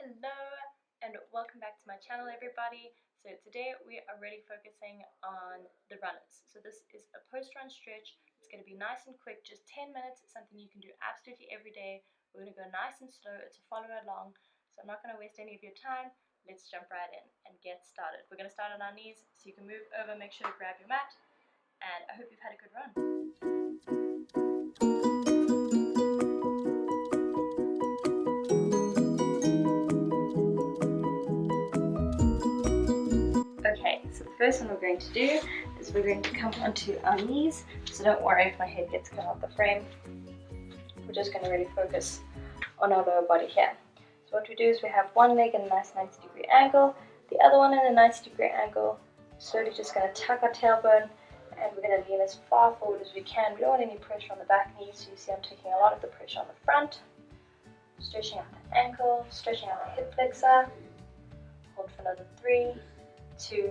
Hello and welcome back to my channel, everybody. So today we are really focusing on the runners. So this is a post-run stretch. It's going to be nice and quick, just 10 minutes. It's something you can do absolutely every day. We're going to go nice and slow. It's a follow along, so I'm not going to waste any of your time. Let's jump right in and get started. We're going to start on our knees, so you can move over, make sure to grab your mat, and I hope you've had a good run. Okay, so the first one we're going to do is we're going to come onto our knees. So don't worry if my head gets cut out the frame. We're just going to really focus on our lower body here. So what we do is we have one leg in a nice 90-degree angle, the other one in a 90-degree angle. Slowly just going to tuck our tailbone, and we're going to lean as far forward as we can. We don't want any pressure on the back knee, so you see I'm taking a lot of the pressure on the front. Stretching out the ankle, stretching out the hip flexor. Hold for another 3, 2,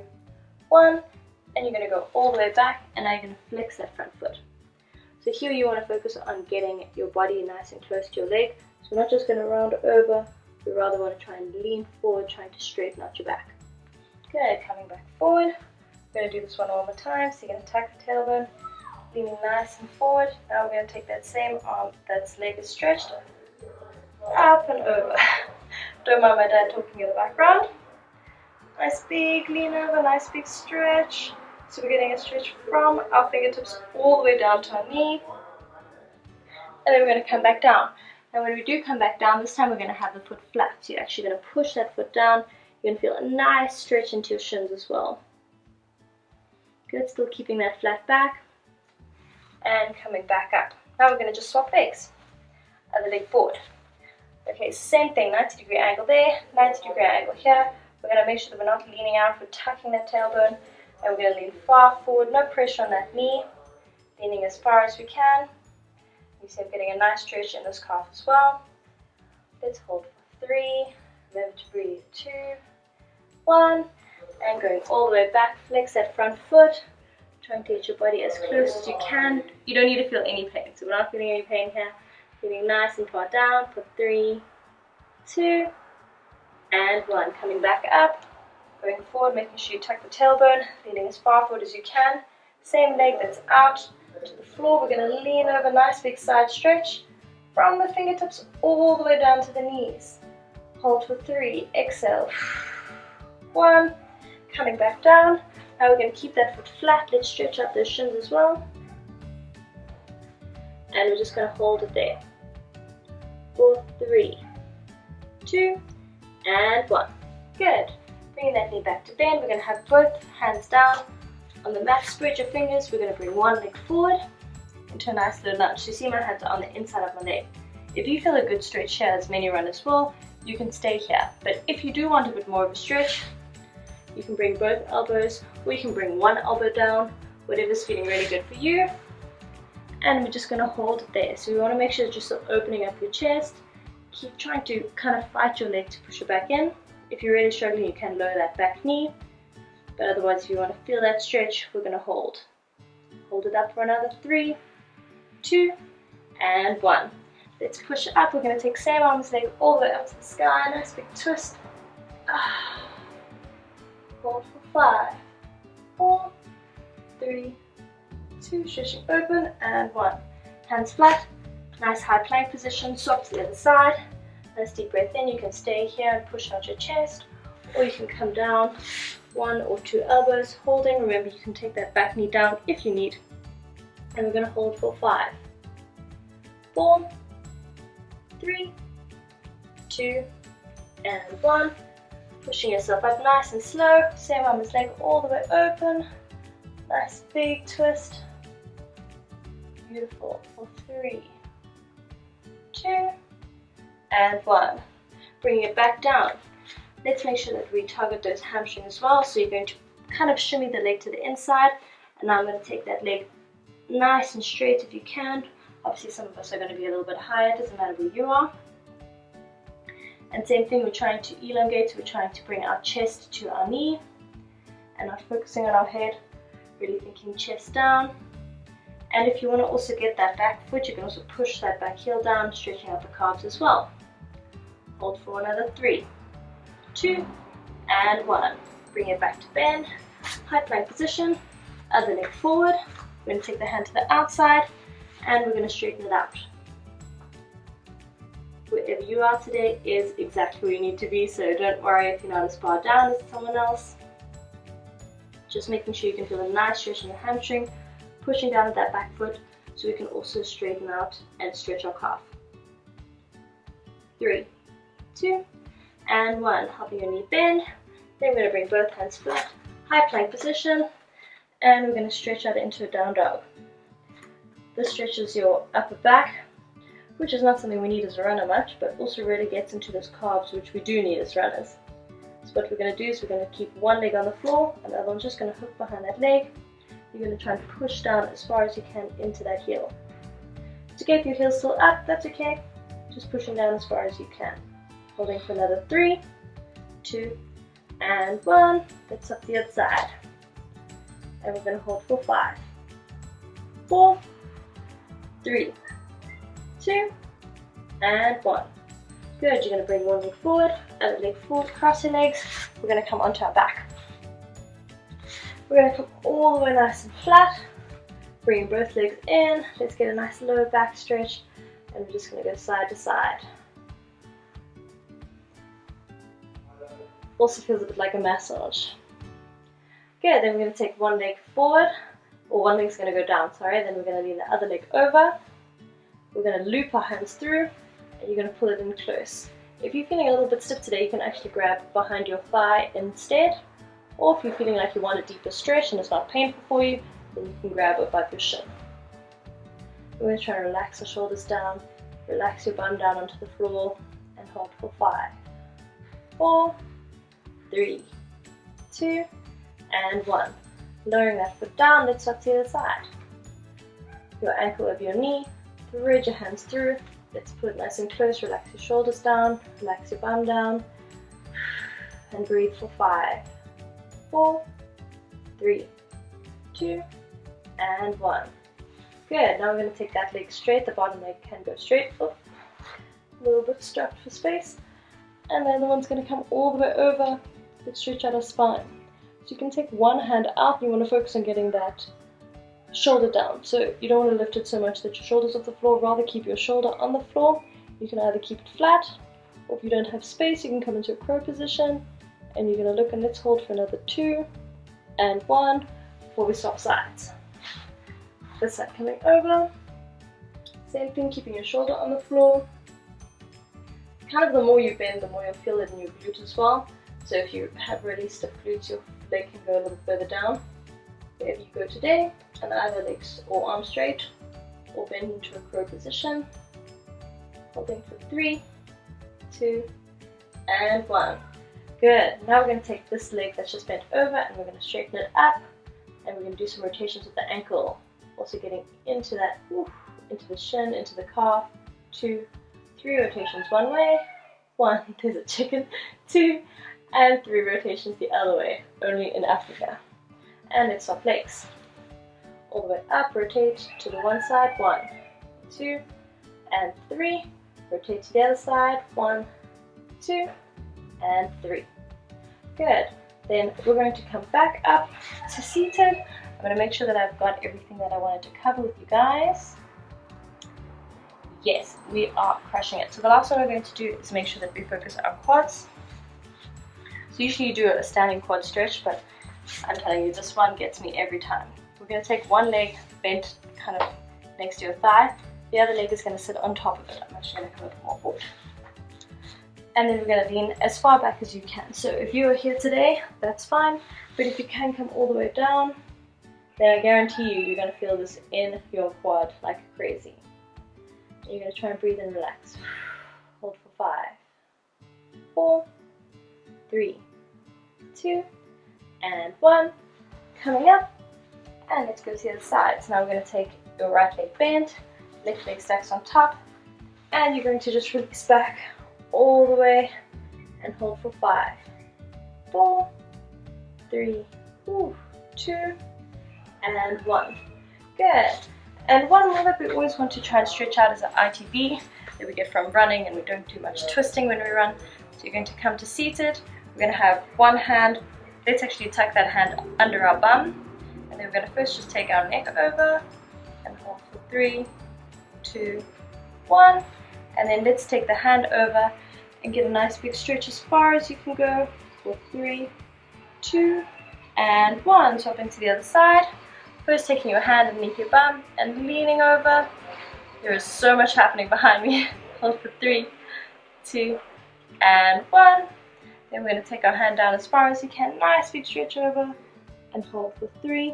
1, and you're going to go all the way back, and now you're going to flex that front foot. So here you want to focus on getting your body nice and close to your leg. So we're not just going to round over, we rather want to try and lean forward, trying to straighten out your back. Good, coming back forward. We're going to do this one one more time. So you're going to tuck the tailbone, leaning nice and forward. Now we're going to take that same arm, that leg is stretched, up and over. Don't mind my dad talking in the background. Nice big lean over, nice big stretch. So we're getting a stretch from our fingertips all the way down to our knee. And then we're going to come back down. Now when we do come back down, this time we're going to have the foot flat. So you're actually going to push that foot down. You're going to feel a nice stretch into your shins as well. Good, still keeping that flat back. And coming back up. Now we're going to just swap legs. Other leg forward. Okay, same thing, 90-degree angle there, 90-degree angle here. We're going to make sure that we're not leaning out, we're tucking that tailbone, and we're going to lean far forward, no pressure on that knee, leaning as far as we can. You see I'm getting a nice stretch in this calf as well. Let's hold for 3, remember to breathe, 2, 1, and going all the way back, flex that front foot, trying to get your body as close as you can. You don't need to feel any pain, so we're not feeling any pain here. Feeling nice and far down for 3, 2, and 1. Coming back up, going forward, making sure you tuck the tailbone, leaning as far forward as you can. Same leg that's out to the floor. We're going to lean over, nice big side stretch from the fingertips all the way down to the knees. Hold for 3, exhale, 1, coming back down. Now we're going to keep that foot flat. Let's stretch out those shins as well. And we're just going to hold it there. For 3, 2, and 1. Good. Bringing that knee back to bend. We're going to have both hands down on the mat. Spread your fingers. We're going to bring one leg forward into a nice little lunge. So you see my hands are on the inside of my leg. If you feel a good stretch here, as many runners will, you can stay here. But if you do want a bit more of a stretch, you can bring both elbows, or you can bring one elbow down, whatever's feeling really good for you. And we're just going to hold it there. So we want to make sure that you're still opening up your chest. Keep trying to kind of fight your leg to push it back in. If you're really struggling, you can lower that back knee. But otherwise, if you want to feel that stretch, we're going to hold. Hold it up for another 3, 2, and 1. Let's push it up. We're going to take same arms leg all the way up to the sky. Nice big twist. Hold for 5, 4, 3, 2, stretching open, and 1. Hands flat. Nice high plank position, swap to the other side. Nice deep breath in. You can stay here and push out your chest, or you can come down 1 or 2 elbows, holding. Remember, you can take that back knee down if you need. And we're going to hold for 5, 4, 3, 2, and 1. Pushing yourself up nice and slow. Same arm as leg all the way open. Nice big twist. Beautiful. For 3, 2, and 1. Bringing it back down. Let's make sure that we target those hamstrings as well. So you're going to kind of shimmy the leg to the inside, and now I'm going to take that leg nice and straight if you can. Obviously some of us are going to be a little bit higher, it doesn't matter where you are. And same thing, we're trying to elongate, so we're trying to bring our chest to our knee and not focusing on our head, really thinking chest down. And if you want to also get that back foot, you can also push that back heel down, stretching out the calves as well. Hold for another 3, 2, and 1. Bring it back to bend, high plank position, other leg forward. We're going to take the hand to the outside, and we're going to straighten it out. Wherever you are today is exactly where you need to be, so don't worry if you're not as far down as someone else. Just making sure you can feel a nice stretch in your hamstring, pushing down at that back foot so we can also straighten out and stretch our calf. 3, 2, and 1. Helping your knee bend. Then we're going to bring both hands flat, high plank position, and we're going to stretch out into a down dog. This stretches your upper back, which is not something we need as a runner much, but also really gets into those calves, which we do need as runners. So what we're going to do is we're going to keep one leg on the floor, and the other one's just going to hook behind that leg. You're going to try and push down as far as you can into that heel. To keep your heel still up, that's okay. Just pushing down as far as you can. Holding for another 3, 2, and 1. Let's up the other side. And we're going to hold for 5, 4, 3, 2, and 1. Good, you're going to bring one leg forward, other leg forward, cross your legs. We're going to come onto our back. We're going to come all the way nice and flat, bringing both legs in. Let's get a nice lower back stretch, and we're just going to go side to side. Also feels a bit like a massage. Good, then we're going to take one leg forward, or one leg's going to go down, sorry, then we're going to lean the other leg over. We're going to loop our hands through, and you're going to pull it in close. If you're feeling a little bit stiff today, you can actually grab behind your thigh instead, or if you're feeling like you want a deeper stretch and it's not painful for you, then you can grab above your shin. We're going to try and relax the shoulders down, relax your bum down onto the floor, and hold for 5, 4, 3, 2, and 1. Lowering that foot down, let's swap to the other side. Your ankle over your knee, thread your hands through. Let's put it nice and close, relax your shoulders down, relax your bum down, and breathe for 5, 4, 3, 2, and 1. Good, now we're going to take that leg straight, the bottom leg can go straight, a little bit strapped for space, and then the one's going to come all the way over. Let's stretch out our spine. So you can take one hand out, and you want to focus on getting that shoulder down. So you don't want to lift it so much that your shoulder's off the floor, rather keep your shoulder on the floor. You can either keep it flat, or if you don't have space, you can come into a crow position, and you're going to look, and let's hold for another 2 and 1 before we swap sides. This side coming over, same thing, keeping your shoulder on the floor. Kind of the more you bend, the more you'll feel it in your glute as well. So if you have really stiff glutes, your leg can go a little further down. Wherever you go today, and either legs or arms straight, or bend into a crow position. Holding for 3, 2, and 1. Good. Now we're going to take this leg that's just bent over, and we're going to straighten it up, and we're going to do some rotations with the ankle. Also getting into that, into the shin, into the calf. 2, 3 rotations one way. 1, there's a chicken. 2, and 3 rotations the other way, only in Africa. And let's swap legs. All the way up, rotate to the one side. 1, 2, and 3. Rotate to the other side. 1, 2, and 3. Good. Then we're going to come back up to seated. I'm going to make sure that I've got everything that I wanted to cover with you guys. Yes, we are crushing it. So the last one we're going to do is make sure that we focus our quads. So usually you do a standing quad stretch, but I'm telling you, this one gets me every time. We're going to take one leg bent kind of next to your thigh. The other leg is going to sit on top of it. I'm actually going to come a bit more forward. And then we're going to lean as far back as you can. So if you are here today, that's fine. But if you can come all the way down, then I guarantee you're going to feel this in your quad like crazy. And you're going to try and breathe and relax. Hold for 5, 4, 3, 2, and 1. Coming up, and let's go to the other side. So now we're going to take your right leg bent, left leg stacks on top, and you're going to just release back all the way and hold for 5, 4, 3, 2, and 1. Good. And one more that we always want to try and stretch out is an ITB that we get from running, and we don't do much twisting when we run. So you're going to come to seated, We're going to have one hand, let's actually tuck that hand under our bum, and then we're going to first just take our neck over and hold for 3, 2, 1, and then let's take the hand over and get a nice big stretch as far as you can go for 3, 2, and 1. Swapping to the other side. First taking your hand underneath your bum and leaning over. There is so much happening behind me. Hold for 3, 2, and 1. Then we're going to take our hand down as far as you can. Nice big stretch over and hold for 3,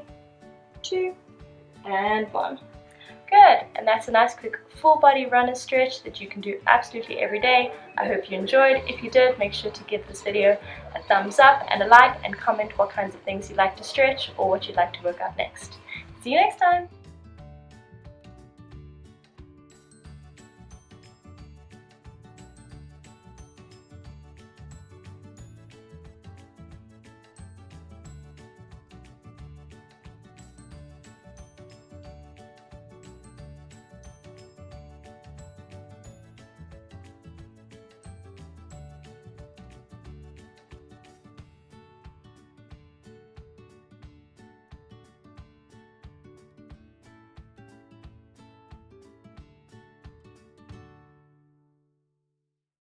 2, and 1. Good, and that's a nice quick full body runner stretch that you can do absolutely every day. I hope you enjoyed. If you did, make sure to give this video a thumbs up and a like, and comment what kinds of things you'd like to stretch or what you'd like to work out next. See you next time.